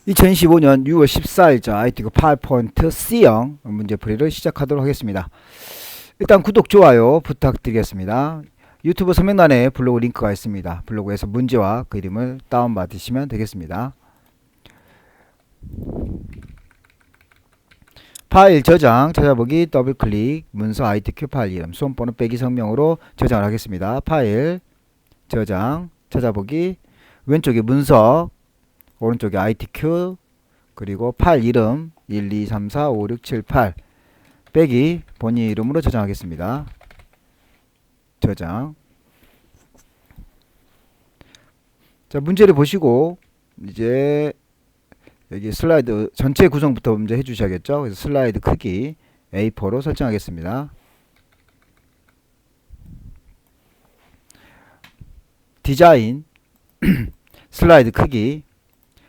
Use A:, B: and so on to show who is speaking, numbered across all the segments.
A: 2025년 6월 14일자 ITK 파워포인트 C형 문제풀이를 시작하도록 하겠습니다. 일단 구독, 좋아요 부탁드리겠습니다. 유튜브 설명란에 블로그 링크가 있습니다. 블로그에서 문제와 그림을 다운받으시면 되겠습니다. 파일 저장, 찾아보기, 더블클릭, 문서 ITQ 파일 이름, 수험번호 빼기 성명으로 저장을 하겠습니다. 파일 저장, 찾아보기, 왼쪽에 문서, 오른쪽에 ITQ, 그리고 파일 이름 1, 2, 3, 4, 5, 6, 7, 8 빼기 본인 이름으로 저장하겠습니다. 저장. 자, 문제를 보시고 이제 여기 슬라이드 전체 구성부터 먼저 해주셔야겠죠. 그래서 슬라이드 크기 A4로 설정하겠습니다. 디자인 슬라이드 크기,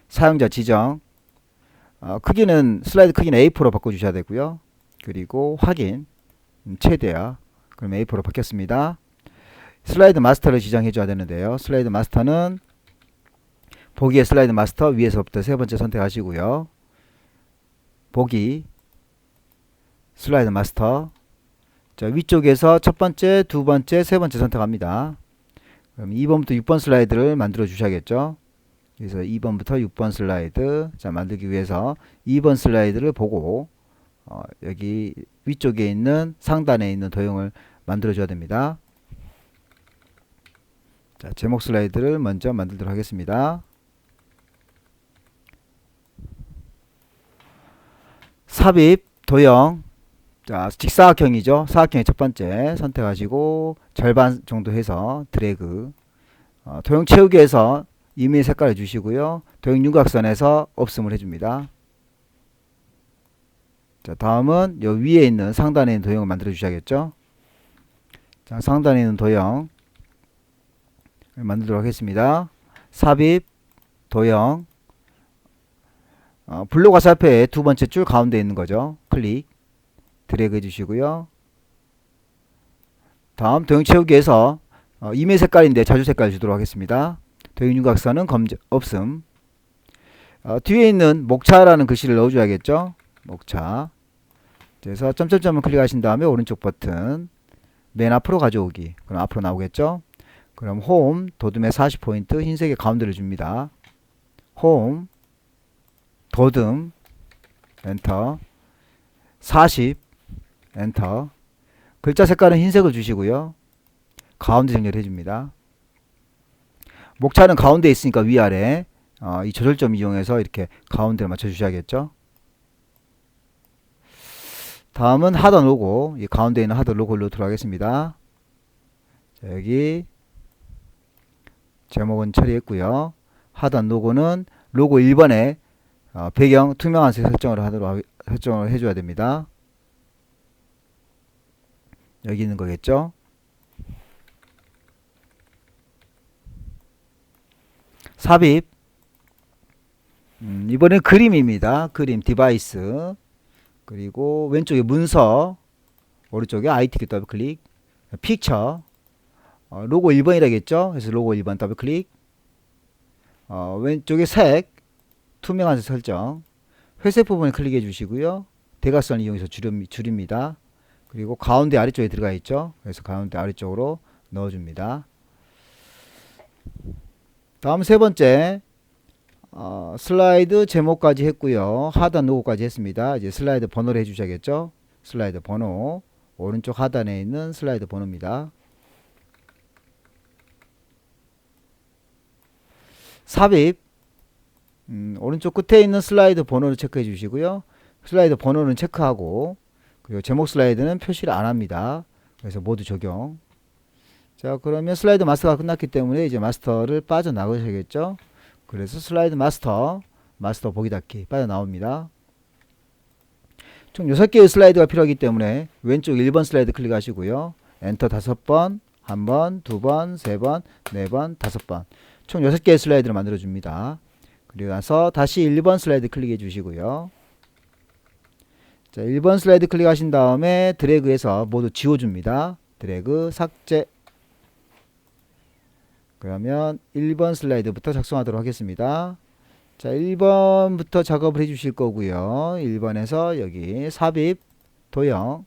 A: 사용자 지정, 크기는 슬라이드 크기는 A4로 바꿔주셔야 되고요. 그리고 확인 최대야. 그럼 A4로 바뀌었습니다. 슬라이드 마스터를 지정해 줘야 되는데요. 슬라이드 마스터는 보기의 슬라이드 마스터 위에서부터 세 번째 선택하시고요. 보기 슬라이드 마스터, 자, 위쪽에서 첫 번째, 두 번째, 세 번째 선택합니다. 그럼 2번부터 6번 슬라이드를 만들어 주셔야겠죠. 그래서 2번부터 6번 슬라이드, 자, 만들기 위해서 2번 슬라이드를 보고 여기 위쪽에 있는 상단에 있는 도형을 만들어 줘야 됩니다. 자, 제목 슬라이드를 먼저 만들도록 하겠습니다. 삽입 도형, 자, 직사각형이죠. 사각형의 첫 번째 선택하시고 절반 정도 해서 드래그, 도형 채우기에서 이미지 색깔을 주시고요. 도형 윤곽선에서 없음을 해줍니다. 자, 다음은 요 위에 있는 상단에 있는 도형을 만들어 주셔야겠죠. 자, 상단에 있는 도형 만들도록 하겠습니다. 삽입 도형, 블록 화살표의 두 번째 줄 가운데 있는 거죠. 클릭 드래그 해주시고요. 다음 도형 채우기에서 이메일 색깔인데 자주 색깔 주도록 하겠습니다. 도형 윤곽선은 없음. 뒤에 있는 목차라는 글씨를 넣어줘야겠죠. 목차. 그래서 점점점을 클릭하신 다음에 오른쪽 버튼 맨 앞으로 가져오기. 그럼 앞으로 나오겠죠. 그럼 홈 도듬의 40포인트 흰색의 가운데를 줍니다. 홈 도듬 엔터 40 엔터. 글자 색깔은 흰색을 주시고요. 가운데 정렬해 줍니다. 목차는 가운데 있으니까 위아래 이 조절점 이용해서 이렇게 가운데를 맞춰 주셔야겠죠. 다음은 하단 로고, 이 가운데 있는 하단 로고를 넣도록 하겠습니다. 자, 여기 제목은 처리했고요. 하단 로고는 로고 1번에 배경 투명한 색 설정을 해줘야 됩니다. 여기 있는 거겠죠. 삽입, 이번엔 그림입니다. 그림 디바이스, 그리고 왼쪽에 문서, 오른쪽에 ITQ 더블 클릭, 픽처, 로고 1번이라겠죠. 그래서 로고 1번 더블 클릭, 왼쪽에 색 투명한 색 설정, 회색 부분을 클릭해 주시고요. 대각선을 이용해서 줄입니다. 그리고 가운데 아래쪽에 들어가 있죠. 그래서 가운데 아래쪽으로 넣어줍니다. 다음 세 번째, 슬라이드 제목까지 했고요. 하단 로고까지 했습니다. 이제 슬라이드 번호를 해주셔야겠죠. 슬라이드 번호, 오른쪽 하단에 있는 슬라이드 번호입니다. 삽입, 오른쪽 끝에 있는 슬라이드 번호를 체크해 주시고요. 슬라이드 번호는 체크하고, 그리고 제목 슬라이드는 표시를 안 합니다. 그래서 모두 적용. 자, 그러면 슬라이드 마스터가 끝났기 때문에 이제 마스터를 빠져나가셔야겠죠. 그래서 슬라이드 마스터 보기 닫기 빠져나옵니다. 총 6개의 슬라이드가 필요하기 때문에 왼쪽 1번 슬라이드 클릭하시고요. 엔터 5번, 1번, 2번, 3번, 4번, 5번. 총 6개의 슬라이드를 만들어 줍니다. 그리고 나서 다시 1번 슬라이드 클릭해 주시고요. 자, 1번 슬라이드 클릭하신 다음에 드래그해서 모두 지워줍니다. 드래그 삭제. 그러면 1번 슬라이드부터 작성하도록 하겠습니다. 자, 1번부터 작업을 해 주실 거고요. 1번에서 여기 삽입, 도형,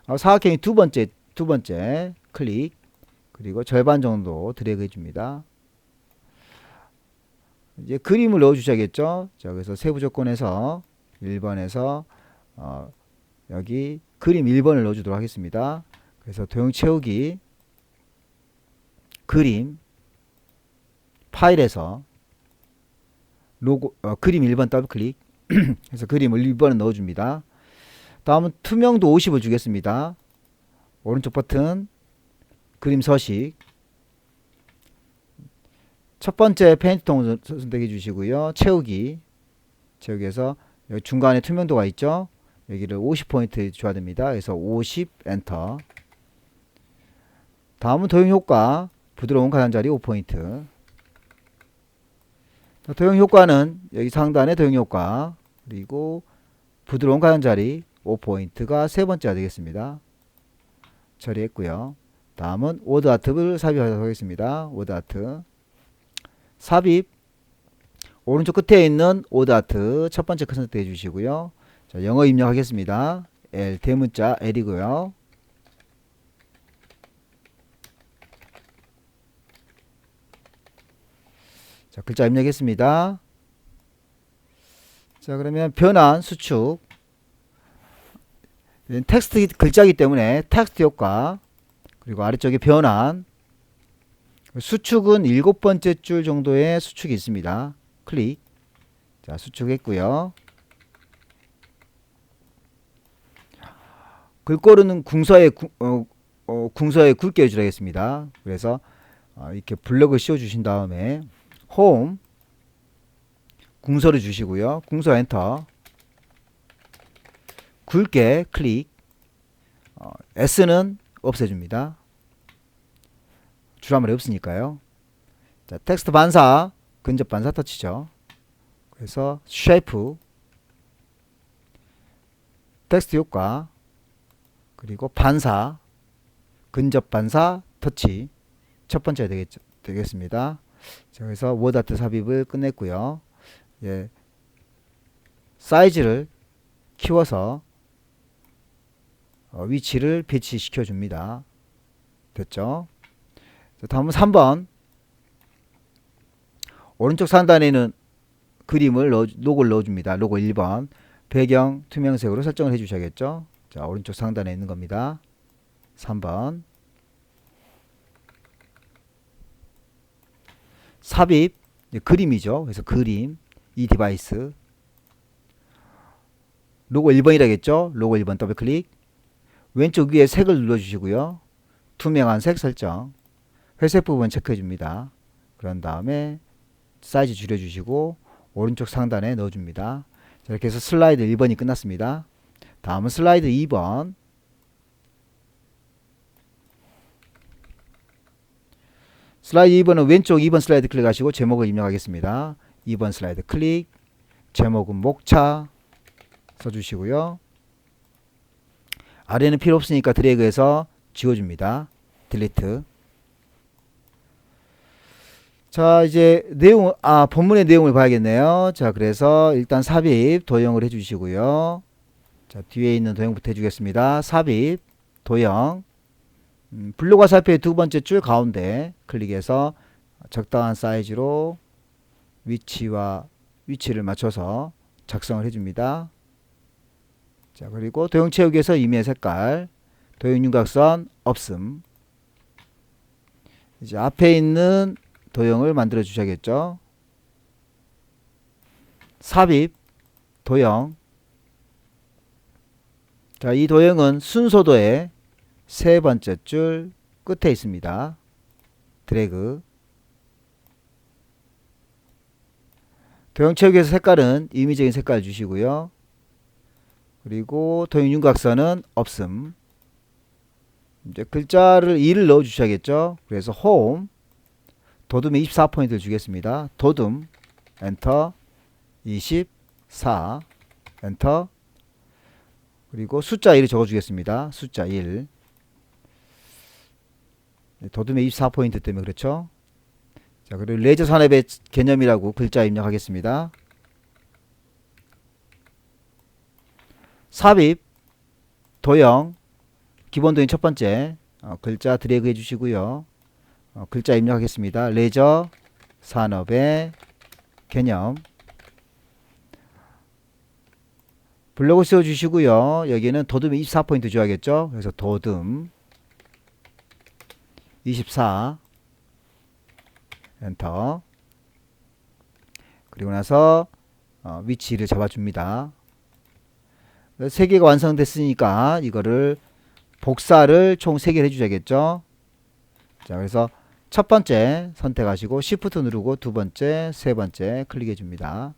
A: 사각형이 두 번째 클릭, 그리고 절반 정도 드래그 해줍니다. 이제 그림을 넣어 주셔야겠죠. 자, 그래서 세부 조건에서 1번에서 여기 그림 1번을 넣어 주도록 하겠습니다. 그래서 도형 채우기, 그림, 파일에서 로고, 그림 1번 더블 클릭 해서 그림을 1번을 넣어 줍니다. 다음은 투명도 50을 주겠습니다. 오른쪽 버튼 그림 서식, 첫 번째 페인트통을 선택해 주시고요. 채우기에서 여기 중간에 투명도가 있죠. 여기를 50포인트 줘야 됩니다. 그래서 50 엔터. 다음은 도형 효과, 부드러운 가장자리 5포인트. 도형 효과는 여기 상단에 도형 효과, 그리고 부드러운 가장자리 5포인트가 세 번째가 되겠습니다. 처리했고요. 다음은 워드 아트를 삽입하도록 하겠습니다. 워드 아트 삽입, 오른쪽 끝에 있는 워드 아트 첫 번째 컷 선택해 주시고요. 자, 영어 입력하겠습니다. L, 대문자 L이고요. 자, 글자 입력했습니다. 자, 그러면 변환, 수축, 텍스트 글자이기 때문에 텍스트 효과, 그리고 아래쪽에 변환, 수축은 7번째 줄 정도의 수축이 있습니다. 클릭. 자, 수축했고요. 글꼴은 궁서에 굵게 해주겠습니다. 그래서 이렇게 블럭을 씌워 주신 다음에 홈 궁서를 주시고요. 궁서 엔터, 굵게 클릭, S는 없애줍니다. 줄임말이 없으니까요. 자, 텍스트 반사, 근접 반사 터치죠. 그래서 쉐이프, 텍스트 효과, 그리고 반사, 근접 반사 터치 첫 번째 되겠습니다. 자, 그래서 워드 아트 삽입을 끝냈고요. 예, 사이즈를 키워서 위치를 배치시켜 줍니다. 됐죠? 자, 다음은 3번. 오른쪽 상단에는 그림을 로고를 넣어줍니다. 로고 1번. 배경 투명색으로 설정을 해주셔야겠죠? 자, 오른쪽 상단에 있는 겁니다. 3번. 삽입, 그림이죠. 그래서 그림, 이 디바이스. 로고 1번이라겠죠? 로고 1번 더블 클릭. 왼쪽 위에 색을 눌러주시고요. 투명한 색 설정. 회색 부분 체크해 줍니다. 그런 다음에 사이즈 줄여주시고 오른쪽 상단에 넣어줍니다. 자, 이렇게 해서 슬라이드 1번이 끝났습니다. 다음은 슬라이드 2번. 슬라이드 2번은 왼쪽 2번 슬라이드 클릭하시고 제목을 입력하겠습니다. 2번 슬라이드 클릭, 제목은 목차 써주시고요. 아래는 필요 없으니까 드래그해서 지워줍니다. 딜리트. 자, 이제 본문의 내용을 봐야겠네요. 자, 그래서 일단 삽입, 도형을 해주시고요. 자, 뒤에 있는 도형부터 해주겠습니다. 삽입, 도형, 블록 화살표의 두 번째 줄 가운데 클릭해서 적당한 사이즈로 위치를 맞춰서 작성을 해줍니다. 자, 그리고 도형 채우기에서 임의 색깔, 도형 윤곽선 없음. 이제 앞에 있는 도형을 만들어 주셔야겠죠. 삽입, 도형. 자, 이 도형은 순서도의 세 번째 줄 끝에 있습니다. 드래그. 도형 채우기에서 색깔은 임의적인 색깔 주시고요. 그리고 도형 윤곽선은 없음. 이제 글자를 2를 넣어 주셔야겠죠. 그래서 홈, 도둠에 24포인트를 주겠습니다. 도둠, 엔터, 24, 엔터. 그리고 숫자 1을 적어 주겠습니다. 숫자 1. 도둠에 24포인트 때문에 그렇죠. 자, 그리고 레저 산업의 개념이라고 글자 입력하겠습니다. 삽입, 도형, 기본 도형 첫 번째 글자 드래그 해주시고요. 글자 입력하겠습니다. 레저 산업의 개념. 블로그 씌워주시고요. 여기는 도듬 24포인트 줘야겠죠. 그래서 도듬 24 엔터. 그리고 나서 위치를 잡아줍니다. 3개가 완성됐으니까 이거를 복사를 총 3개를 해주셔야겠죠. 자, 그래서 첫 번째 선택하시고 Shift 누르고 두 번째, 세 번째 클릭해 줍니다.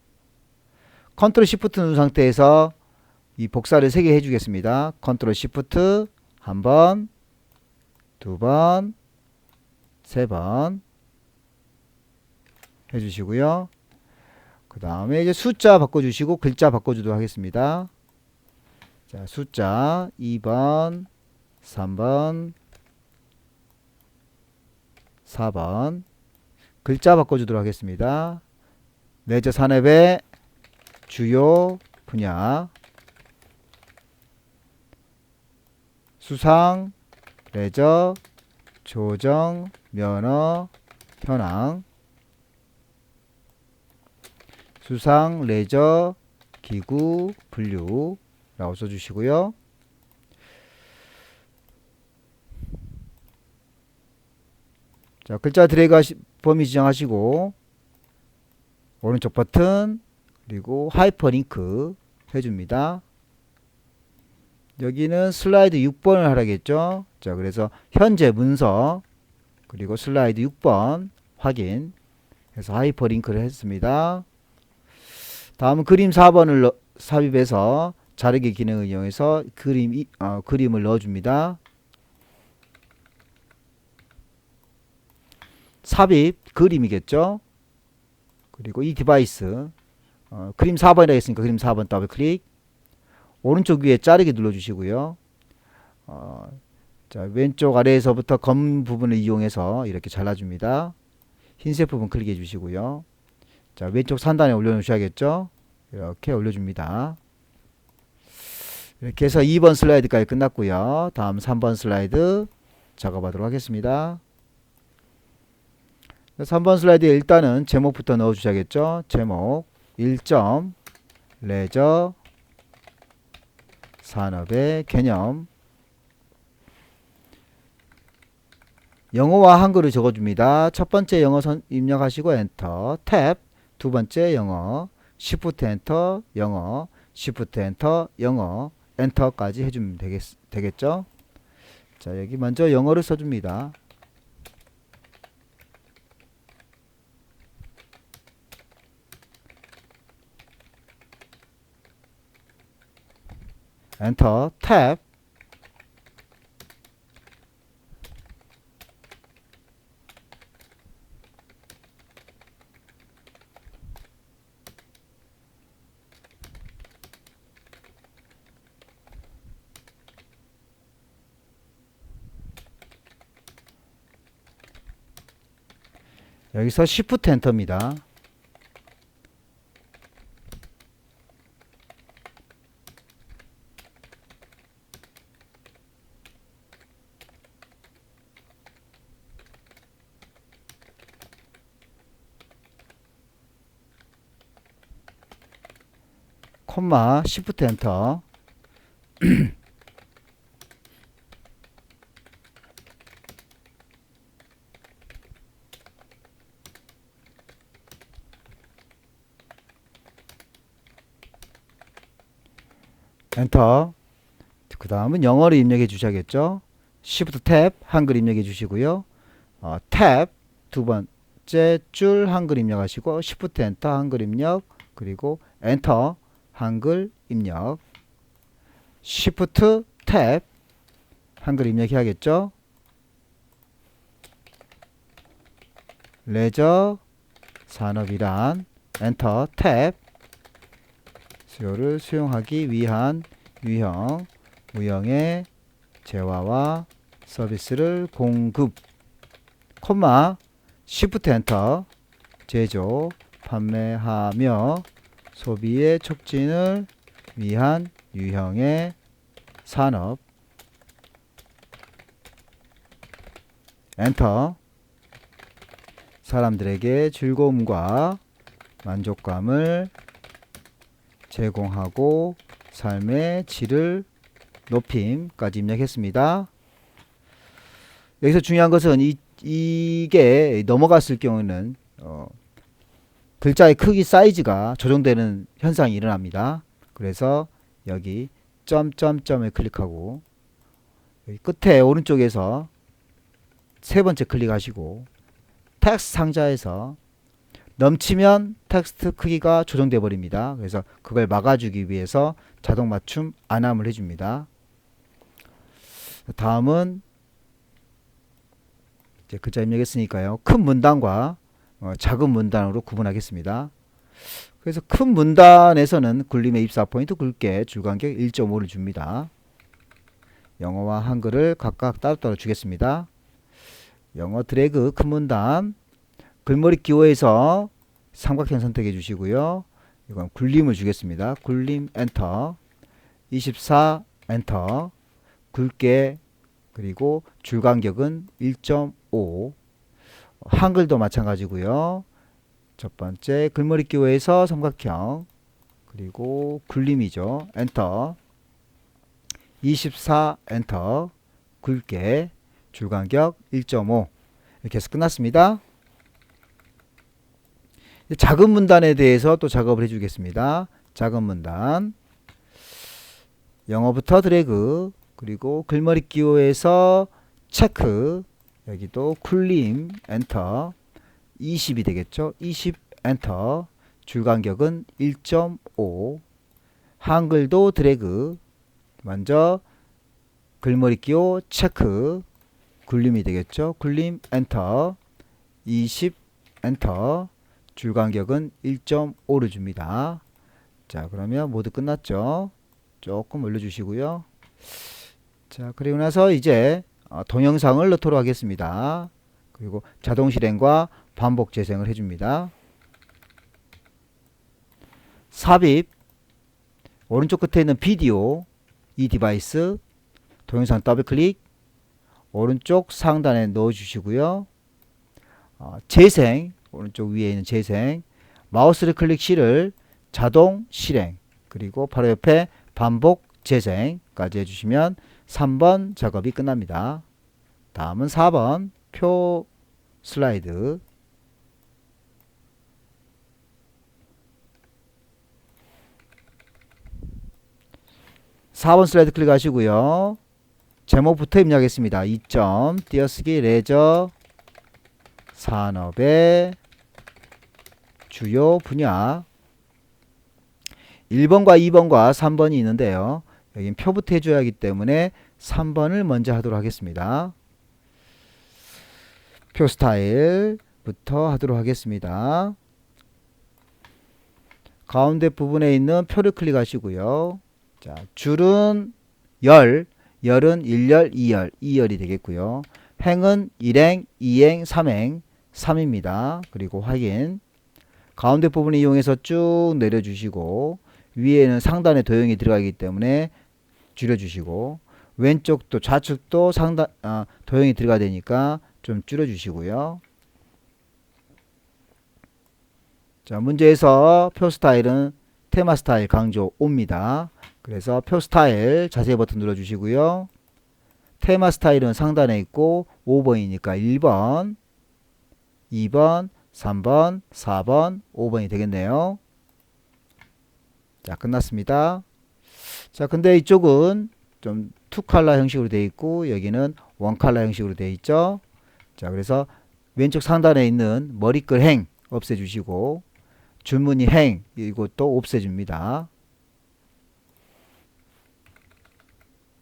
A: 컨트롤 Shift 누른 상태에서 이 복사를 3개 해주겠습니다. 컨트롤 Shift 한 번, 두 번, 세 번 해주시고요. 그 다음에 이제 숫자 바꿔주시고 글자 바꿔주도록 하겠습니다. 자, 숫자 2번, 3번, 4번 글자 바꿔주도록 하겠습니다. 레저 산업의 주요 분야 수상, 레저, 조정, 면허, 현황 수상, 레저, 기구, 분류 라고 써주시고요. 자, 글자 드래그 범위 지정하시고 오른쪽 버튼 그리고 하이퍼링크 해줍니다. 여기는 슬라이드 6번을 하라겠죠. 자, 그래서 현재 문서 그리고 슬라이드 6번 확인 해서 하이퍼링크를 했습니다. 다음은 그림 4번을 삽입해서 자르기 기능을 이용해서 그림을 넣어줍니다. 삽입 그림이겠죠. 그리고 이 디바이스 그림 4번이라 했으니까 그림 4번 더블 클릭. 오른쪽 위에 자르기 눌러주시고요. 자, 왼쪽 아래에서부터 검은 부분을 이용해서 이렇게 잘라줍니다. 흰색 부분 클릭해 주시고요. 자, 왼쪽 상단에 올려놓으셔야겠죠. 이렇게 올려줍니다. 이렇게 해서 2번 슬라이드까지 끝났고요. 다음 3번 슬라이드 작업하도록 하겠습니다. 3번 슬라이드에 일단은 제목부터 넣어주셔야겠죠. 제목 1점 레저 산업의 개념 영어와 한글을 적어줍니다. 첫 번째 영어 입력하시고 엔터 탭 두 번째 영어 Shift 엔터 영어 Shift 엔터 영어 엔터까지 해주면 되겠죠. 자, 여기 먼저 영어를 써줍니다. 엔터 탭 여기서 Shift 엔터입니다. 콤마 Shift 엔터 엔터. 그 다음은 영어를 입력해 주셔야겠죠. Shift 탭 한글 입력해 주시고요. 탭 두 번째 줄 한글 입력하시고 Shift 엔터 한글 입력 그리고 엔터 한글 입력 Shift 탭 한글 입력해야겠죠. 레저 산업이란 엔터 탭 수요를 수용하기 위한 유형 무형의 재화와 서비스를 공급 콤마 Shift 엔터. 제조, 판매하며 소비의 촉진을 위한 유형의 산업. 엔터. 사람들에게 즐거움과 만족감을 제공하고 삶의 질을 높임까지 입력했습니다. 여기서 중요한 것은 이게 넘어갔을 경우는 글자의 크기 사이즈가 조정되는 현상이 일어납니다. 그래서 여기 점점점을 클릭하고 여기 끝에 오른쪽에서 세 번째 클릭하시고 텍스트 상자에서 넘치면 텍스트 크기가 조정되어 버립니다. 그래서 그걸 막아주기 위해서 자동 맞춤 안함을 해줍니다. 다음은 이제 글자 입력했으니까요. 큰 문단과 작은 문단으로 구분하겠습니다. 그래서 큰 문단에서는 굴림의 입사 포인트 굵게 줄간격 1.5를 줍니다. 영어와 한글을 각각 따로따로 주겠습니다. 영어 드래그 큰 문단 글머리 기호에서 삼각형 선택해 주시고요. 이건 굴림을 주겠습니다. 굴림 엔터. 24 엔터. 굵게 그리고 줄간격은 1.5. 한글도 마찬가지고요. 첫 번째 글머리 기호에서 삼각형 그리고 굴림이죠. 엔터. 24 엔터. 굵게 줄간격 1.5 이렇게 해서 끝났습니다. 작은 문단에 대해서 또 작업을 해주겠습니다. 작은 문단 영어부터 드래그 그리고 글머리 기호에서 체크 여기도 굴림 엔터 20이 되겠죠. 20 엔터 줄간격은 1.5 한글도 드래그 먼저 글머리 기호 체크 굴림이 되겠죠. 굴림 엔터 20 엔터 줄간격은 1.5를 줍니다. 자, 그러면 모두 끝났죠. 조금 올려주시고요. 자, 그리고 나서 이제 동영상을 넣도록 하겠습니다. 그리고 자동 실행과 반복 재생을 해줍니다. 삽입 오른쪽 끝에 있는 비디오 이 디바이스 동영상 더블 클릭 오른쪽 상단에 넣어 주시고요. 재생 오른쪽 위에 있는 재생 마우스를 클릭 시를 자동 실행 그리고 바로 옆에 반복 재생까지 해주시면 3번 작업이 끝납니다. 다음은 4번 표 슬라이드 4번 슬라이드 클릭하시고요. 제목부터 입력하겠습니다. 2점 띄어쓰기 레저 산업의 주요 분야 1번과 2번과 3번이 있는데요. 여긴 표부터 해줘야 하기 때문에 3번을 먼저 하도록 하겠습니다. 표 스타일부터 하도록 하겠습니다. 가운데 부분에 있는 표를 클릭하시고요. 자, 줄은 열은 1열, 2열이 되겠고요. 행은 1행, 2행, 3행, 3입니다. 그리고 확인. 가운데 부분을 이용해서 쭉 내려주시고 위에는 상단에 도형이 들어가기 때문에 줄여주시고 왼쪽도 좌측도 도형이 들어가야 되니까 좀 줄여주시고요. 자, 문제에서 표 스타일은 테마 스타일 강조 5입니다. 그래서 표 스타일 자세 버튼 눌러주시고요. 테마 스타일은 상단에 있고 5번이니까 1번, 2번, 3번, 4번, 5번이 되겠네요. 자, 끝났습니다. 자, 근데 이쪽은 좀 2컬러 형식으로 되어 있고 여기는 1컬러 형식으로 되어 있죠. 자, 그래서 왼쪽 상단에 있는 머리글 행 없애주시고 줄무늬 행 이것도 없애줍니다.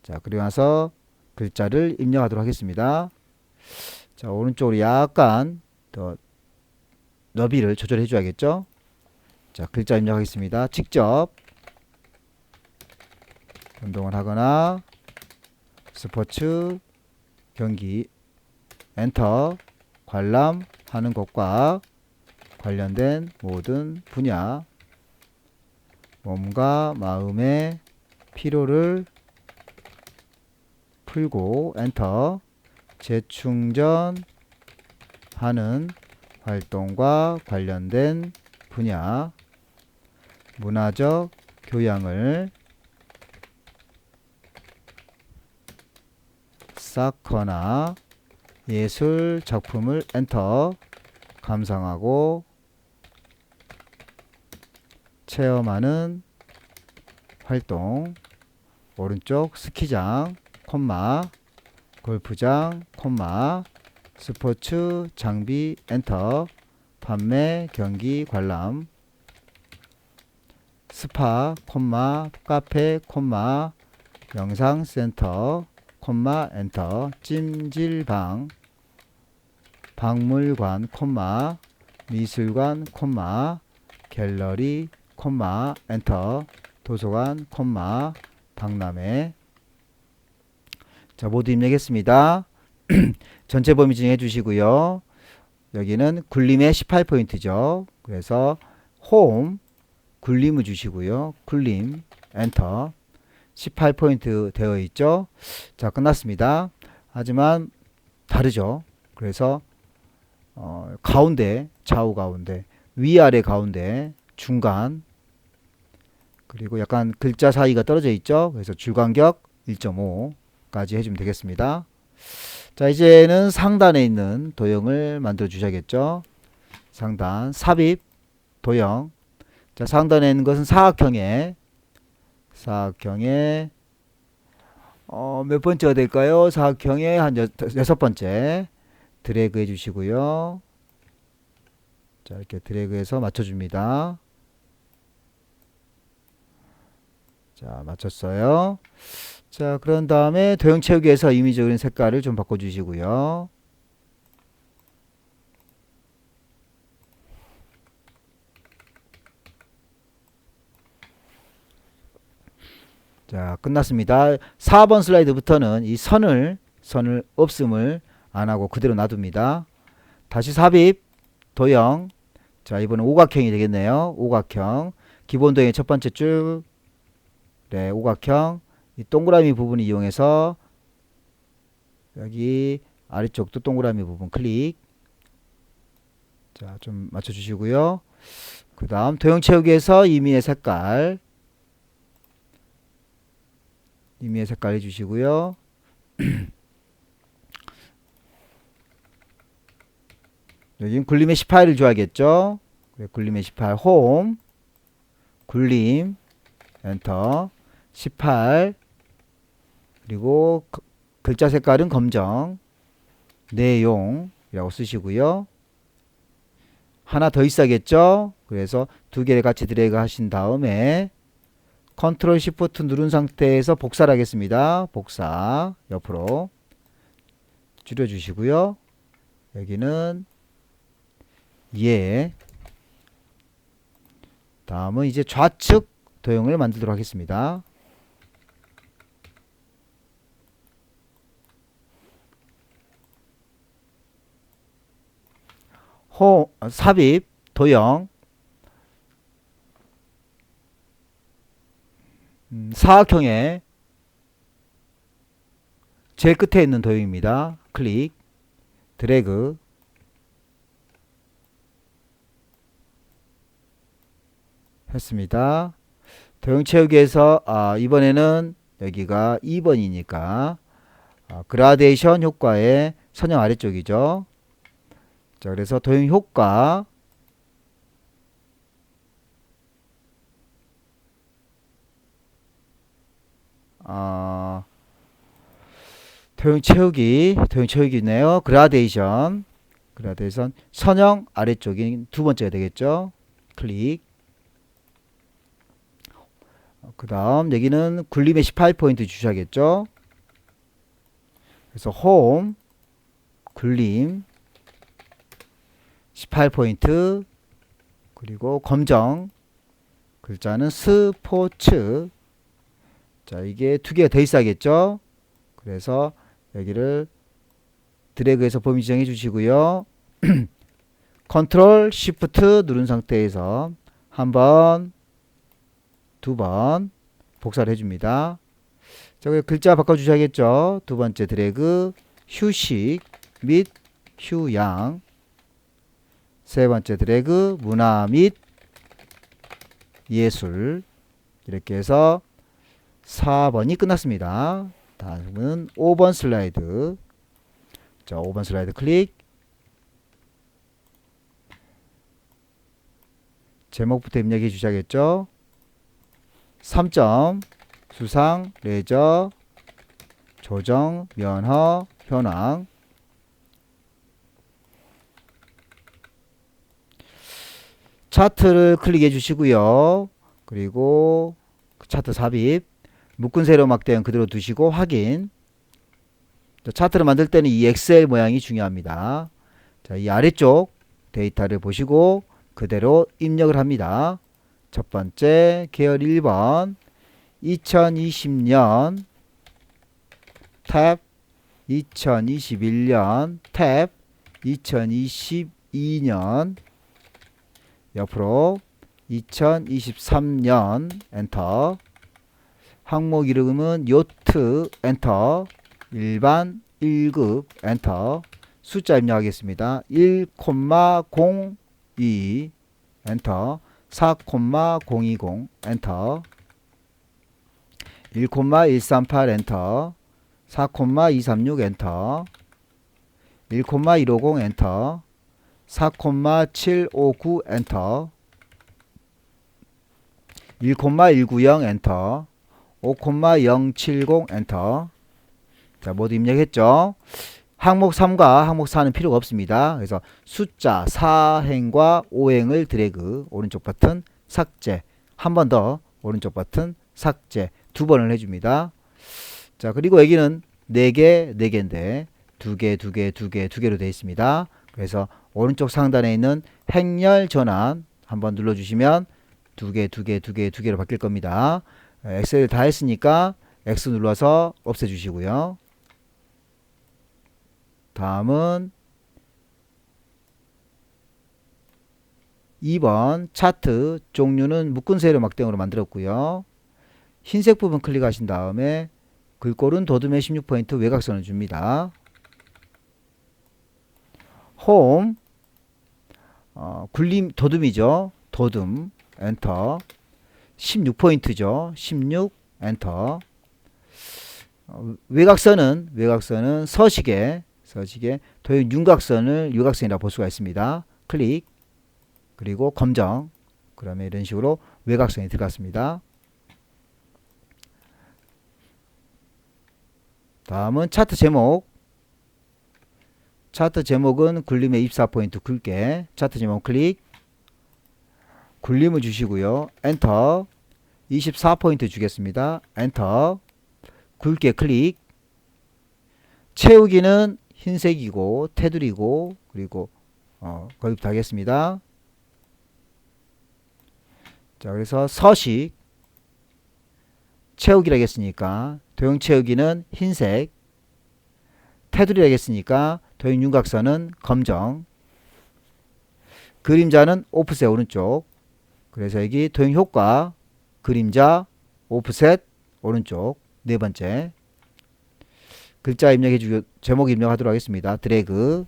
A: 자, 그리고 나서 글자를 입력하도록 하겠습니다. 자, 오른쪽으로 약간 더 너비를 조절해 줘야겠죠. 자, 글자 입력하겠습니다. 직접 운동을 하거나 스포츠 경기 엔터 관람 하는 것과 관련된 모든 분야, 몸과 마음의 피로를 풀고 엔터, 재충전하는 활동과 관련된 분야, 문화적 교양을 쌓거나 예술 작품을 엔터, 감상하고 체험하는 활동, 오른쪽 스키장, 콤마, 골프장, 콤마, 스포츠 장비 엔터, 판매, 경기, 관람, 스파, 콤마, 카페, 콤마, 영상센터, 콤마, 엔터, 찜질방, 박물관, 콤마, 미술관, 콤마, 갤러리, 콤마, 엔터, 도서관, 콤마, 박람회. 자, 모두 입력했습니다. 전체 범위 정해 주시고요. 여기는 굴림의 18포인트죠. 그래서 홈, 굴림을 주시고요. 굴림, 엔터. 18포인트 되어 있죠. 자, 끝났습니다. 하지만 다르죠. 그래서 가운데, 좌우 가운데, 위아래 가운데, 중간, 그리고 약간 글자 사이가 떨어져 있죠. 그래서 줄간격 1.5까지 해주면 되겠습니다. 자, 이제는 상단에 있는 도형을 만들어 주셔야겠죠. 상단, 삽입, 도형. 자, 상단에 있는 것은 사각형의 몇 번째가 될까요? 사각형의 한 6번째 드래그 해주시고요. 자, 이렇게 드래그해서 맞춰줍니다. 자, 맞췄어요. 자, 그런 다음에 도형 채우기에서 이미지 그린 색깔을 좀 바꿔주시고요. 자, 끝났습니다. 4번 슬라이드부터는 이 선을 없음을 안 하고 그대로 놔둡니다. 다시 삽입, 도형. 자, 이번엔 오각형이 되겠네요. 오각형. 기본 도형의 첫 번째 줄. 네, 오각형. 이 동그라미 부분 이용해서 여기 아래쪽도 동그라미 부분 클릭. 자, 좀 맞춰주시고요. 그 다음 도형 채우기에서 이미의 색깔. 이미의 색깔 해주시고요. 여기는 굴림의 18을 줘야겠죠. 굴림의 18 홈, 굴림, 엔터, 18, 그리고 글자 색깔은 검정, 내용이라고 쓰시고요. 하나 더 있어야겠죠. 그래서 두 개를 같이 드래그 하신 다음에 컨트롤 시프트 누른 상태에서 복사를 하겠습니다. 복사 옆으로 줄여주시고요. 여기는 예. 다음은 이제 좌측 도형을 만들도록 하겠습니다. 삽입 도형 사각형의 제일 끝에 있는 도형입니다. 클릭, 드래그, 했습니다. 도형 채우기에서 이번에는 여기가 2번이니까 그라데이션 효과의 선형 아래쪽이죠. 자, 그래서 도형 효과 도형 채우기네요. 그라데이션 선형 아래쪽인 두 번째가 되겠죠. 클릭. 그 다음 여기는 굴림의 18포인트 주셔야겠죠. 그래서 홈, 굴림 18포인트, 그리고 검정 글자는 스포츠. 자, 이게 두 개가 더 있어야겠죠. 그래서 여기를 드래그해서 범위 지정해 주시고요. 컨트롤 시프트 누른 상태에서 한 번, 두 번 복사를 해줍니다. 저기 글자 바꿔주셔야겠죠. 두 번째 드래그, 휴식 및 휴양. 세 번째 드래그, 문화 및 예술. 이렇게 해서 4번이 끝났습니다. 다음은 5번 슬라이드. 자, 5번 슬라이드 클릭. 제목부터 입력해 주셔야겠죠. 3점, 수상, 레저, 조정, 면허, 현황. 차트를 클릭해 주시고요. 그리고 차트 삽입, 묶은 세로 막대형 그대로 두시고 확인. 차트를 만들 때는 이 엑셀 모양이 중요합니다. 자, 이 아래쪽 데이터를 보시고 그대로 입력을 합니다. 첫 번째 계열 1번 2020년 탭 2021년 탭 2022년 옆으로 2023년 엔터. 항목 이름은 요트 엔터. 일반 1급 엔터. 숫자 입력하겠습니다. 1,02 엔터. 4,020 엔터. 1,138 엔터. 4,236 엔터. 1,150 엔터. 4,759 엔터. 1,190 엔터. 5,070 엔터. 자, 모두 입력했죠. 항목 3과 항목 4는 필요가 없습니다. 그래서 숫자 4행과 5행을 드래그, 오른쪽 버튼 삭제, 한 번 더 오른쪽 버튼 삭제, 두 번을 해줍니다. 자, 그리고 여기는 4개, 4개인데 2개, 2개, 2개, 2개로 되어 있습니다. 그래서 오른쪽 상단에 있는 행렬 전환 한번 눌러주시면 2개, 2개, 2개, 2개로 바뀔 겁니다. 엑셀 다 했으니까 X 눌러서 없애주시고요. 다음은 2번 차트 종류는 묶은 세로 막대형으로 만들었고요. 흰색 부분 클릭하신 다음에 글꼴은 도둠의 16포인트 외곽선을 줍니다. 홈 굴림 도둠이죠. 도둠 엔터. 16포인트죠. 16 엔터. 외곽선은 서식에 도형 윤곽선을 유곽선이라 볼 수가 있습니다. 클릭. 그리고 검정. 그러면 이런 식으로 외곽선이 들어갔습니다. 다음은 차트 제목. 차트 제목은 굴림의 24포인트 굵게. 차트 제목 클릭. 굴림을 주시고요. 엔터. 24포인트 주겠습니다. 엔터. 굵게 클릭. 채우기는 흰색이고 테두리고 그리고 거기부터 하겠습니다. 자, 그래서 서식 채우기를 하겠으니까 도형 채우기는 흰색, 테두리를 하겠으니까 도형 윤곽선은 검정, 그림자는 오프셋 오른쪽. 그래서 여기 도형 효과 그림자 오프셋 오른쪽. 네 번째 글자 입력해주고 제목 입력하도록 하겠습니다. 드래그,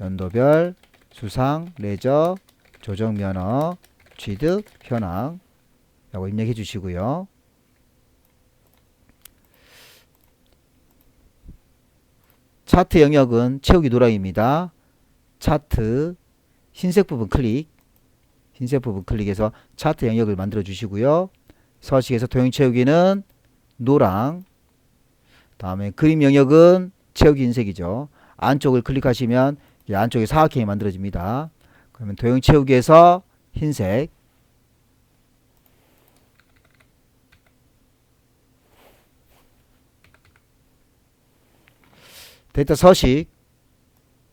A: 연도별, 수상, 레저, 조정 면허, 취득, 현황 라고 입력해 주시고요. 차트 영역은 채우기 노랑입니다. 차트 흰색 부분 클릭. 흰색 부분 클릭해서 차트 영역을 만들어 주시고요. 서식에서 도형 채우기는 노랑. 다음에 그림 영역은 채우기 흰색이죠. 안쪽을 클릭하시면 안쪽에 사각형이 만들어집니다. 그러면 도형 채우기에서 흰색. 데이터 서식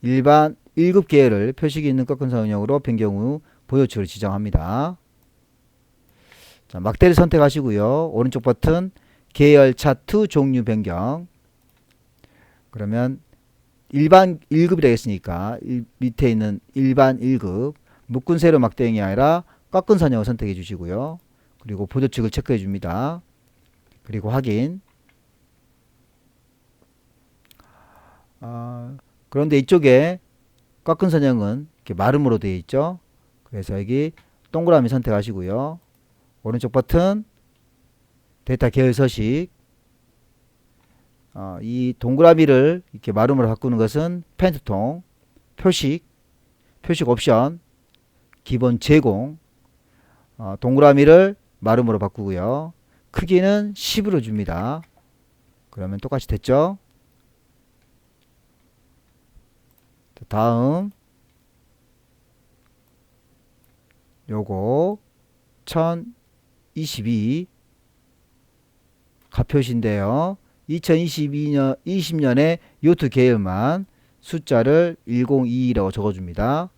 A: 일반 1급 계열을 표식이 있는 꺾은 선형으로 변경 후 보여치를 지정합니다. 자, 막대를 선택하시고요. 오른쪽 버튼 계열 차트 종류 변경. 그러면 일반 1급이라 했으니까 밑에 있는 일반 1급 묶은 세로 막대형이 아니라 꺾은 선형을 선택해 주시고요. 그리고 보조 측을 체크해 줍니다. 그리고 확인. 그런데 이쪽에 꺾은 선형은 이렇게 마름으로 되어 있죠. 그래서 여기 동그라미 선택하시고요. 오른쪽 버튼 데이터 계열 서식. 이 동그라미를 이렇게 마름으로 바꾸는 것은 펜트통, 표식 옵션, 기본 제공, 동그라미를 마름으로 바꾸고요. 크기는 10으로 줍니다. 그러면 똑같이 됐죠? 다음 요거 1022 가표시인데요. 2020년에 요트 계열만 숫자를 1022라고 적어줍니다.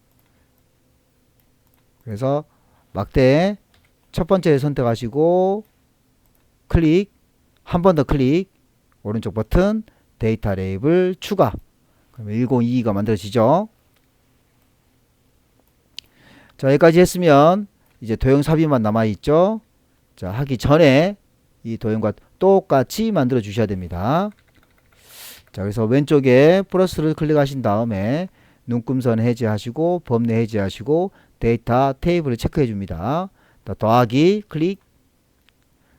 A: 그래서 막대 첫 번째 선택하시고 클릭, 한 번 더 클릭, 오른쪽 버튼 데이터 레이블 추가. 그러면 1022가 만들어지죠. 자, 여기까지 했으면 이제 도형 삽입만 남아있죠. 자, 하기 전에 이 도형과 똑같이 만들어 주셔야 됩니다. 자, 그래서 왼쪽에 플러스를 클릭하신 다음에 눈금선 해제하시고 범례 해제하시고 데이터 테이블을 체크해 줍니다. 더하기 클릭,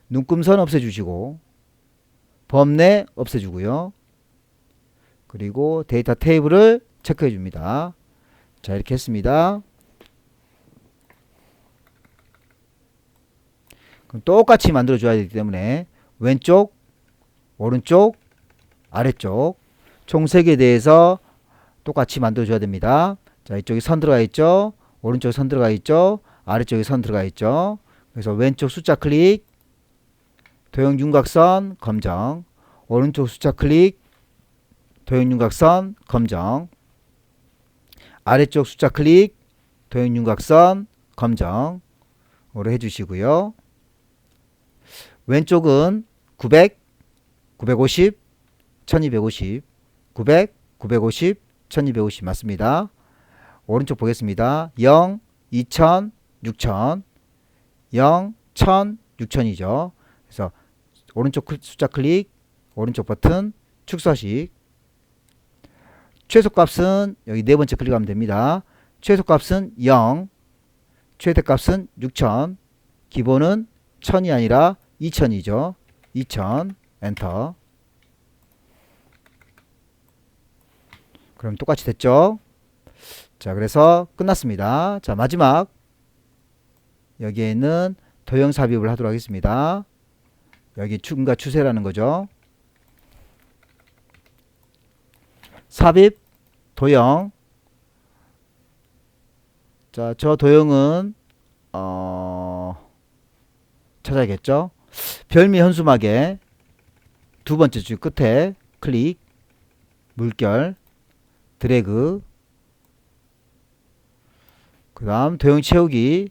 A: 눈금선 없애주시고 범례 없애주고요. 그리고 데이터 테이블을 체크해 줍니다. 자, 이렇게 했습니다. 그럼 똑같이 만들어 줘야 되기 때문에 왼쪽, 오른쪽, 아래쪽 총 3개에 대해서 똑같이 만들어 줘야 됩니다. 자, 이쪽에 선 들어가 있죠. 오른쪽에 선 들어가 있죠. 아래쪽에 선 들어가 있죠. 그래서 왼쪽 숫자 클릭, 도형 윤곽선 검정, 오른쪽 숫자 클릭, 도형 윤곽선 검정, 아래쪽 숫자 클릭, 도형 윤곽선 검정으로 해주시고요. 왼쪽은 900, 950, 1250, 900, 950, 1250 맞습니다. 오른쪽 보겠습니다. 0, 2000, 6000, 0, 1000, 6000이죠. 그래서 오른쪽 숫자 클릭, 오른쪽 버튼 축소식. 최소값은 여기 네 번째 클릭하면 됩니다. 최소값은 0, 최대값은 6000, 기본은 1000이 아니라 2000이죠. 2000 엔터. 그럼 똑같이 됐죠. 자, 그래서 끝났습니다. 자, 마지막 여기에 있는 도형 삽입을 하도록 하겠습니다. 여기 추가 추세라는 거죠. 삽입 도형. 자, 저 도형은 찾아야겠죠. 별미 현수막에 두 번째 줄 끝에 클릭, 물결, 드래그, 그 다음 도형 채우기,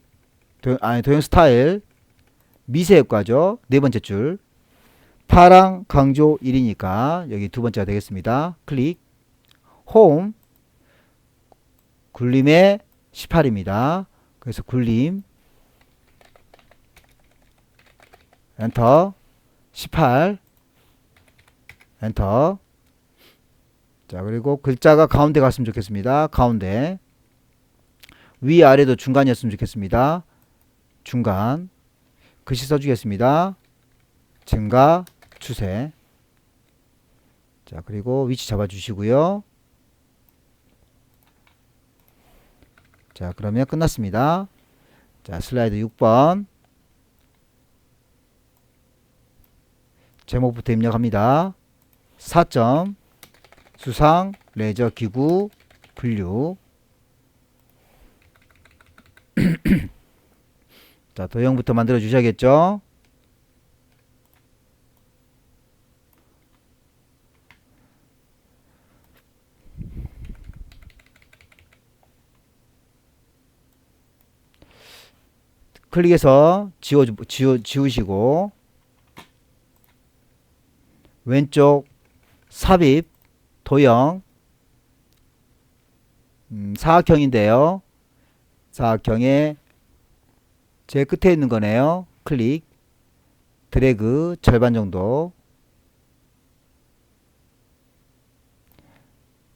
A: 도형 스타일, 미세 효과죠. 네 번째 줄, 파랑 강조 1이니까 여기 두 번째가 되겠습니다. 클릭, 홈, 굴림의 18입니다. 그래서 굴림, 엔터, 18, 엔터. 자, 그리고 글자가 가운데 갔으면 좋겠습니다. 가운데. 위아래도 중간이었으면 좋겠습니다. 중간. 글씨 써주겠습니다. 증가, 추세. 자, 그리고 위치 잡아주시고요. 자, 그러면 끝났습니다. 자, 슬라이드 6번. 제목부터 입력합니다. 4점, 수상, 레저, 기구, 분류. 자, 도형부터 만들어 주셔야겠죠. 클릭해서 지우시고 왼쪽 삽입 도형 사각형인데요. 사각형의 제일 끝에 있는 거네요. 클릭, 드래그 절반 정도.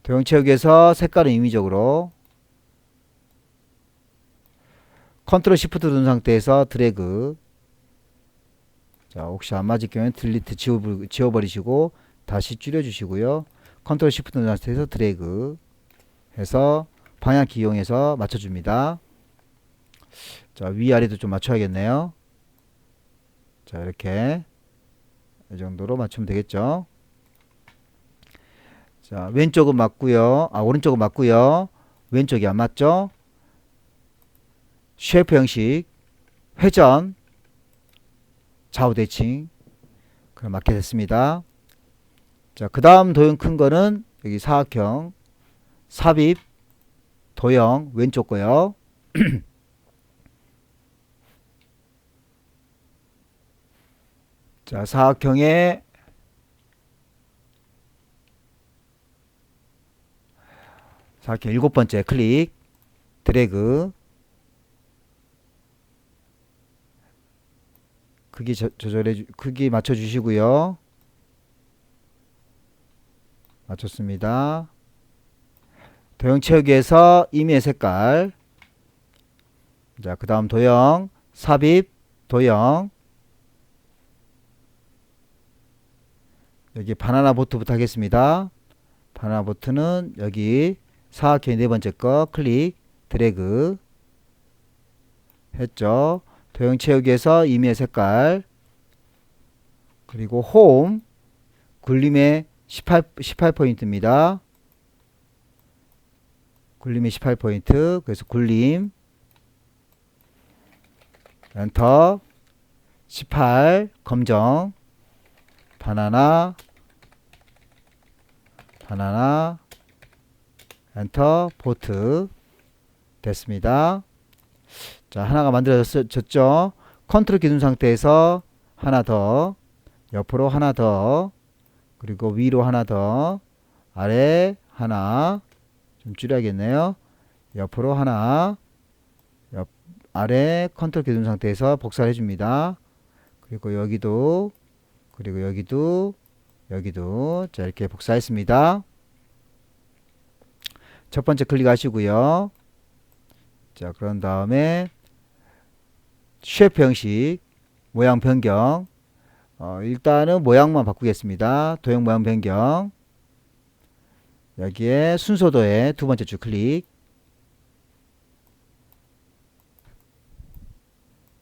A: 도형 채우기에서 색깔은 임의적으로 컨트롤 시프트 누른 상태에서 드래그. 자, 혹시 안 맞을 경우에는 딜리트 지워버리시고 다시 줄여주시고요. 컨트롤 시프트 누른 상태에서 드래그 해서 방향키 이용해서 맞춰줍니다. 자, 위아래도 좀 맞춰야겠네요. 자, 이렇게 이 정도로 맞추면 되겠죠. 자, 왼쪽은 맞고요. 오른쪽은 맞고요. 왼쪽이 안 맞죠? 쉐이프 형식, 회전, 좌우 대칭. 그럼 맞게 됐습니다. 자, 그 다음 도형 큰 거는 여기 사각형, 삽입, 도형, 왼쪽 거요. 자, 사각형의 사각형 7번째 클릭, 드래그, 크기 맞춰주시고요. 맞췄습니다. 도형 채우기에서 임의의 색깔. 자, 그 다음 도형, 삽입, 도형. 여기 바나나 보트부터 하겠습니다. 바나나 보트는 여기 사각형 4번째 거 클릭, 드래그 했죠. 도형 채우기에서 임의의 색깔. 그리고 홈, 굴림의 18포인트입니다. 굴림의 18포인트. 그래서 굴림. 엔터. 18. 검정. 바나나. 엔터. 보트. 됐습니다. 자, 하나가 만들어졌죠. 컨트롤 기준 상태에서 하나 더. 옆으로 하나 더. 그리고 위로 하나 더. 아래 하나. 좀 줄여야겠네요. 옆으로 하나. 아래 컨트롤 기준 상태에서 복사를 해줍니다. 그리고 여기도, 그리고 여기도. 자, 이렇게 복사했습니다. 첫 번째 클릭하시고요. 자, 그런 다음에 쉐이프 형식, 모양 변경. 일단은 모양만 바꾸겠습니다. 도형 모양 변경. 여기에 순서도에 두 번째 줄 클릭.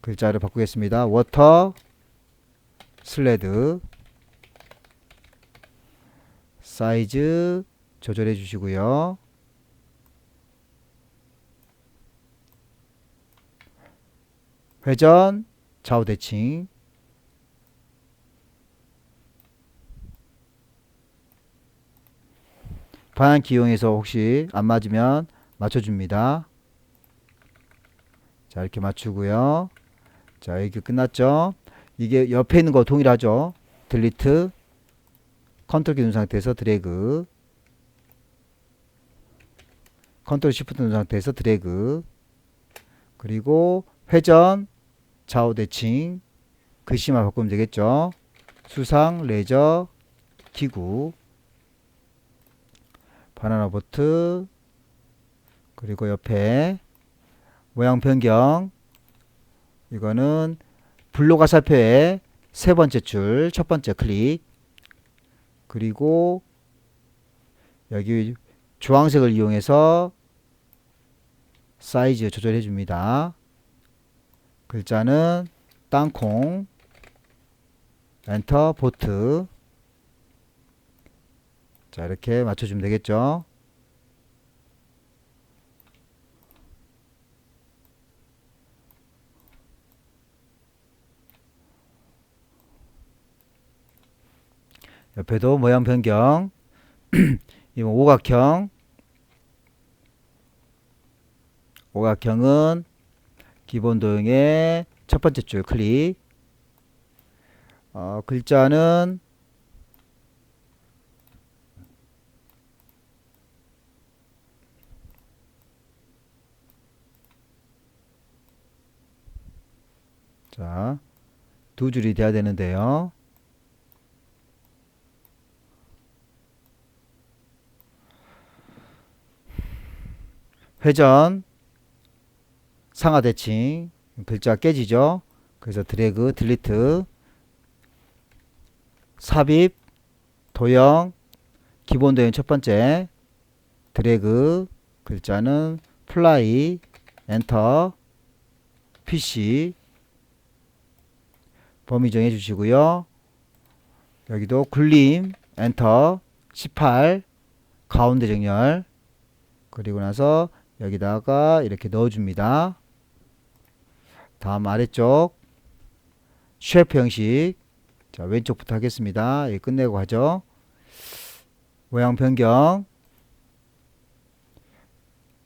A: 글자를 바꾸겠습니다. 워터, 슬레드. 사이즈 조절해 주시고요. 회전, 좌우 대칭. 방향키 이용해서 혹시 안 맞으면 맞춰줍니다. 자, 이렇게 맞추고요. 자, 여기 끝났죠. 이게 옆에 있는 거 동일하죠. 딜리트, 컨트롤 키 누른 상태에서 드래그, 컨트롤 시프트 누른 상태에서 드래그, 그리고 회전, 좌우 대칭. 글씨만 바꾸면 되겠죠. 수상, 레저, 기구, 바나나 보트. 그리고 옆에 모양 변경. 이거는 블록 화살표의 세 번째 줄 첫 번째 클릭. 그리고 여기 주황색을 이용해서 사이즈 조절해 줍니다. 글자는 땅콩. 엔터. 보트. 자, 이렇게 맞춰주면 되겠죠. 옆에도 모양 변경. 이건 오각형. 오각형은 기본 도형의 첫 번째 줄 클릭. 글자는 자, 두 줄이 돼야 되는데요. 회전, 상하 대칭, 글자 깨지죠. 그래서 드래그, 딜리트, 삽입, 도형, 기본 도형 첫 번째, 드래그, 글자는 플라이, 엔터, PC, 범위 정해 주시고요. 여기도 굴림, 엔터, 18, 가운데 정렬, 그리고 나서 여기다가 이렇게 넣어줍니다. 다음 아래쪽 쉐프 형식, 자 왼쪽부터 하겠습니다. 여기 끝내고 하죠. 모양 변경,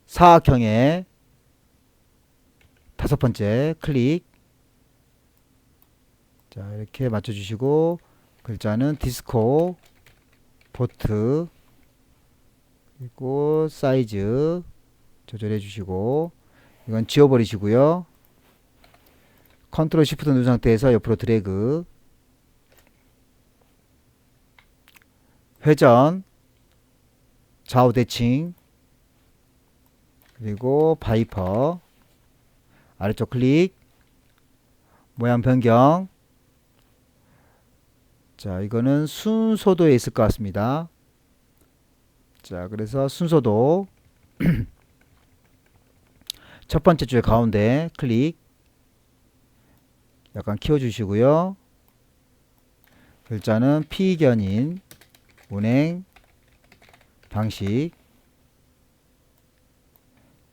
A: 사각형의 다섯 번째 클릭, 자 이렇게 맞춰주시고 글자는 디스코, 보트, 그리고 사이즈 조절해 주시고 이건 지워버리시고요. 컨트롤 시프트 누른 상태에서 옆으로 드래그, 회전, 좌우 대칭, 그리고 바이퍼, 아래쪽 클릭, 모양 변경. 자 이거는 순서도에 있을 것 같습니다. 자 그래서 순서도 첫 번째 줄 가운데 클릭, 약간 키워주시고요. 글자는 피견인, 운행, 방식,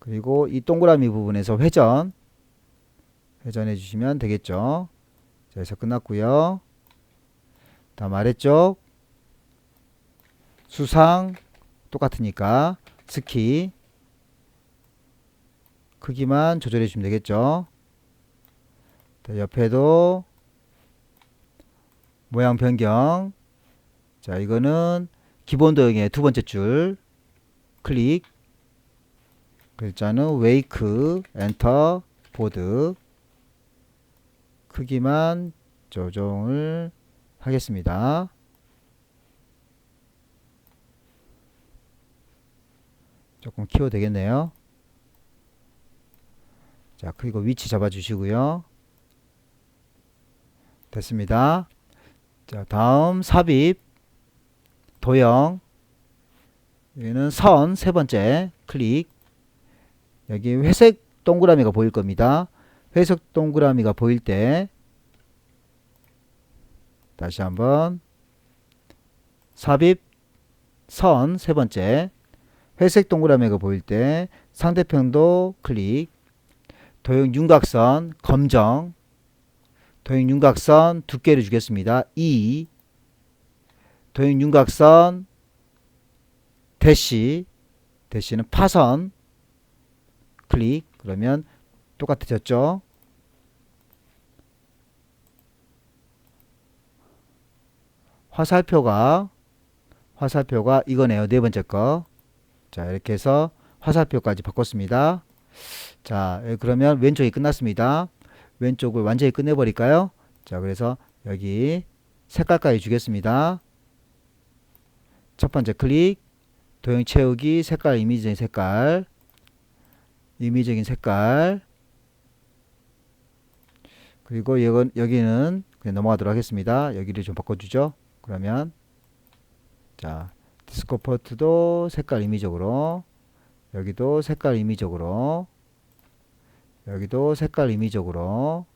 A: 그리고 이 동그라미 부분에서 회전해 주시면 되겠죠. 자, 여기서 끝났고요. 다음 아래쪽 수상 똑같으니까 스키 크기만 조절해 주시면 되겠죠. 자, 옆에도 모양 변경. 자 이거는 기본 도형의 두 번째 줄 클릭, 글자는 웨이크, 엔터, 보드, 크기만 조정을 하겠습니다. 조금 키워도 되겠네요. 자 그리고 위치 잡아 주시고요. 됐습니다. 자 다음 삽입, 도형, 여기는 선 세 번째 클릭, 여기 회색 동그라미가 보일 겁니다. 회색 동그라미가 보일 때 다시 한번 삽입, 선 세 번째, 회색 동그라미가 보일 때 상대편도 클릭, 도형 윤곽선 검정, 도형 윤곽선 두께를 주겠습니다. 2, 도형 윤곽선 대시, 대시는 파선 클릭, 그러면 똑같아졌죠. 화살표가 이거네요. 네 번째 거. 자 이렇게 해서 화살표까지 바꿨습니다. 자 그러면 왼쪽이 끝났습니다. 왼쪽을 완전히 끝내버릴까요? 자 그래서 여기 색깔까지 주겠습니다. 첫 번째 클릭, 도형 채우기, 색깔, 이미지적인 색깔, 그리고 여기는 그냥 넘어가도록 하겠습니다. 여기를 좀 바꿔주죠. 그러면 자 디스코 포트도 색깔 임의적으로, 여기도 색깔 임의적으로, 여기도 색깔 임의적으로,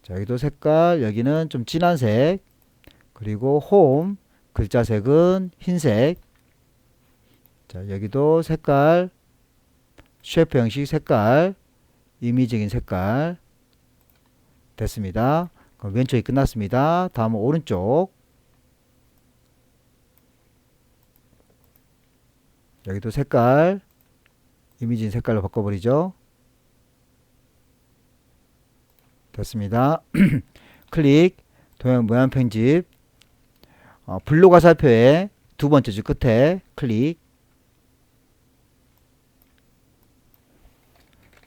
A: 자 여기도 색깔, 여기는 좀 진한 색, 그리고 홈 글자색은 흰색, 자 여기도 색깔, 쉐프 형식 색깔, 임의적인 색깔. 됐습니다. 그럼 왼쪽이 끝났습니다. 다음은 오른쪽, 여기도 색깔, 이미지 색깔로 바꿔버리죠. 됐습니다. 클릭, 도형 모양 편집, 블록 화살표의 두 번째 줄 끝에 클릭,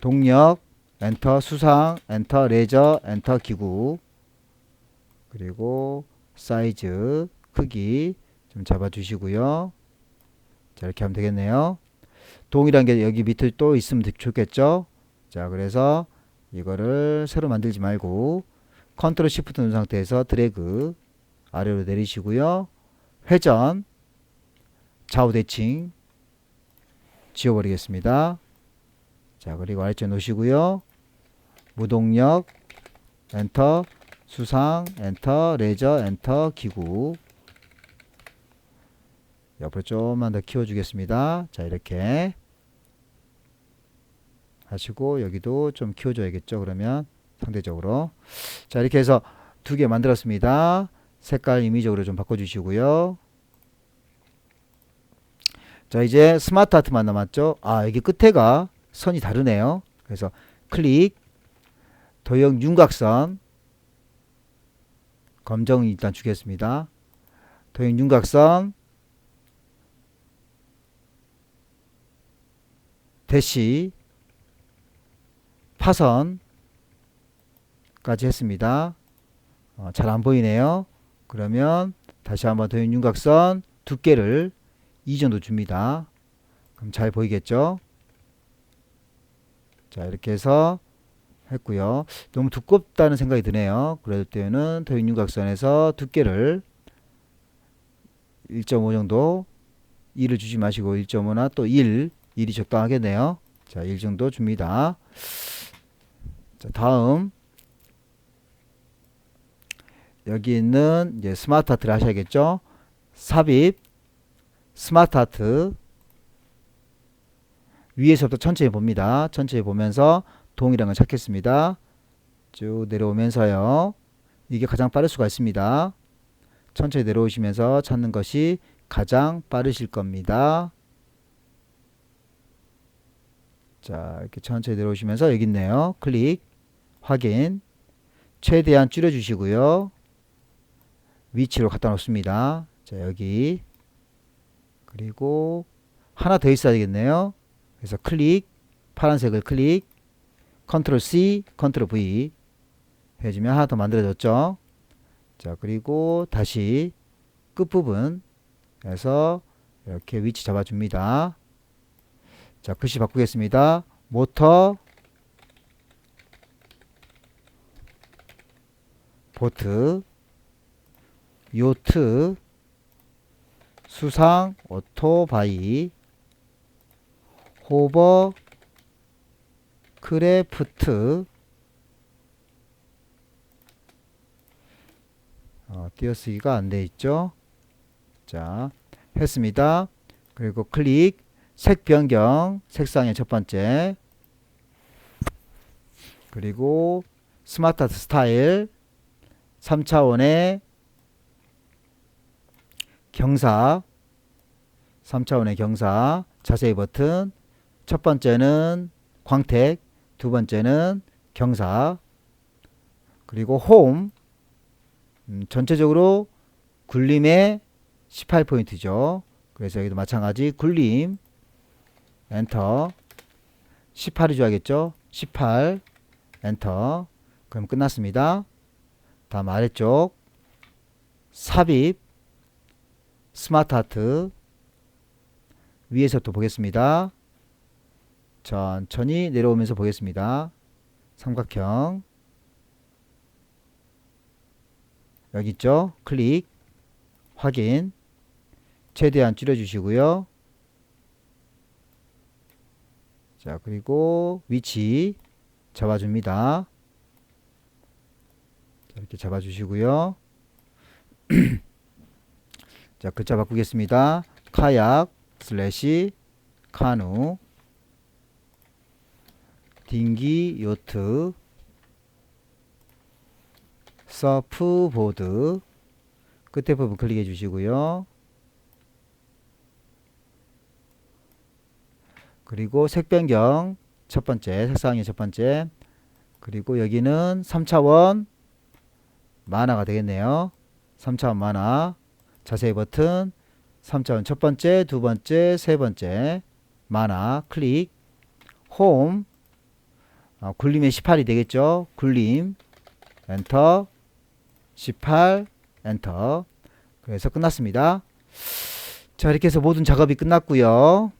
A: 동력, 엔터 수상, 엔터 레저, 엔터 기구. 그리고 사이즈, 크기 좀 잡아주시고요. 자, 이렇게 하면 되겠네요. 동일한 게 여기 밑에 또 있으면 좋겠죠. 자, 그래서 이거를 새로 만들지 말고 컨트롤 시프트 누른 상태에서 드래그 아래로 내리시고요. 회전, 좌우 대칭 지워버리겠습니다. 자, 그리고 아래쪽 놓으시고요. 무동력, 엔터, 수상, 엔터, 레저, 엔터, 기구. 옆으로 조금만 더 키워주겠습니다. 자, 이렇게 하시고 여기도 좀 키워줘야겠죠. 그러면 상대적으로. 자, 이렇게 해서 두 개 만들었습니다. 색깔 임의적으로 좀 바꿔주시고요. 자, 이제 스마트 아트만 남았죠. 아, 여기 끝에가 선이 다르네요. 그래서 클릭, 도형 윤곽선, 검정 일단 주겠습니다. 도형 윤곽선, 대시, 파선까지 했습니다. 잘 안 보이네요. 그러면 다시 한번 도형 윤곽선 두께를 이 정도 줍니다. 그럼 잘 보이겠죠? 자, 이렇게 해서 했고요. 너무 두껍다는 생각이 드네요. 그럴 때는 도형 윤곽선에서 두께를 1.5 정도, 2를 주지 마시고 1.5나 또 1, 1이 적당하겠네요. 자, 1 정도 줍니다. 자, 다음 여기 있는 이제 스마트 아트를 하셔야겠죠. 삽입, 스마트 아트 위에서부터 천천히 봅니다. 천천히 보면서 동일한 걸 찾겠습니다. 쭉 내려오면서요. 이게 가장 빠를 수가 있습니다. 천천히 내려오시면서 찾는 것이 가장 빠르실 겁니다. 자, 이렇게 천천히 내려오시면서 여기 있네요. 클릭, 확인, 최대한 줄여주시고요. 위치로 갖다 놓습니다. 자, 여기. 그리고 하나 더 있어야 되겠네요. 그래서 클릭, 파란색을 클릭, 컨트롤 C, 컨트롤 V 해주면 하나 더 만들어졌죠. 자, 그리고 다시 끝부분에서 이렇게 위치 잡아줍니다. 자, 글씨 바꾸겠습니다. 모터, 보트, 요트, 수상, 오토바이, 호버, 크래프트, 띄어쓰기가 안 돼 있죠. 자, 했습니다. 그리고 클릭, 색 변경, 색상의 첫 번째, 그리고 스마트 아트 스타일 3차원의 경사, 3차원의 경사, 자세히 버튼, 첫 번째는 광택, 두 번째는 경사, 그리고 홈, 전체적으로 굴림의 18포인트죠. 그래서 여기도 마찬가지 굴림, 엔터, 18이 줘야겠죠. 18, 엔터. 그럼 끝났습니다. 다음 아래쪽 삽입, 스마트 아트 위에서부터 보겠습니다. 천천히 내려오면서 보겠습니다. 삼각형 여기 있죠. 클릭, 확인, 최대한 줄여주시고요. 자, 그리고 위치 잡아줍니다. 이렇게 잡아주시고요. 자, 글자 바꾸겠습니다. 카약 슬래시 카누, 딩기 요트, 서프보드, 끝에 부분 클릭해 주시고요. 그리고 색 변경 첫 번째, 색상의 첫 번째, 그리고 여기는 3차원 만화가 되겠네요. 3차원 만화, 자세히 버튼, 3차원 첫 번째, 두 번째, 세 번째 만화 클릭, 홈, 굴리면 18이 되겠죠. 굴림 엔터 18 엔터. 그래서 끝났습니다. 자, 이렇게 해서 모든 작업이 끝났고요.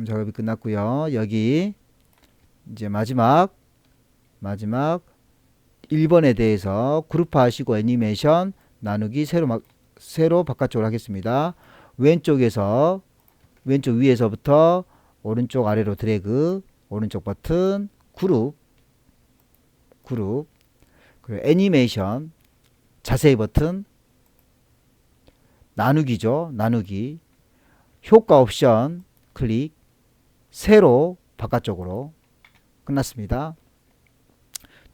A: 작업이 끝났고요. 여기 이제 마지막 1번에 대해서 그룹화하시고 애니메이션 나누기 세로 바깥쪽으로 하겠습니다. 왼쪽 위에서부터 오른쪽 아래로 드래그, 오른쪽 버튼 그룹 그리고 애니메이션 자세히 버튼 나누기죠. 나누기 효과 옵션 클릭 세로 바깥쪽으로. 끝났습니다.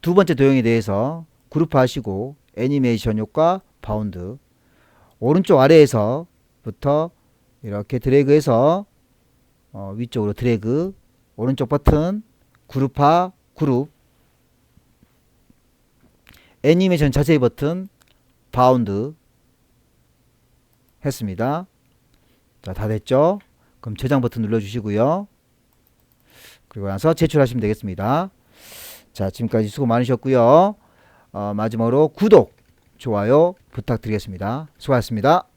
A: 두 번째 도형에 대해서 그룹화하시고 애니메이션 효과 바운드 오른쪽 아래에서부터 이렇게 드래그해서 위쪽으로 드래그, 오른쪽 버튼 그룹화 그룹, 애니메이션 자세히 버튼 바운드 했습니다. 자, 다 됐죠? 그럼 저장 버튼 눌러주시고요. 그리고 나서 제출하시면 되겠습니다. 자, 지금까지 수고 많으셨고요. 마지막으로 구독, 좋아요 부탁드리겠습니다. 수고하셨습니다.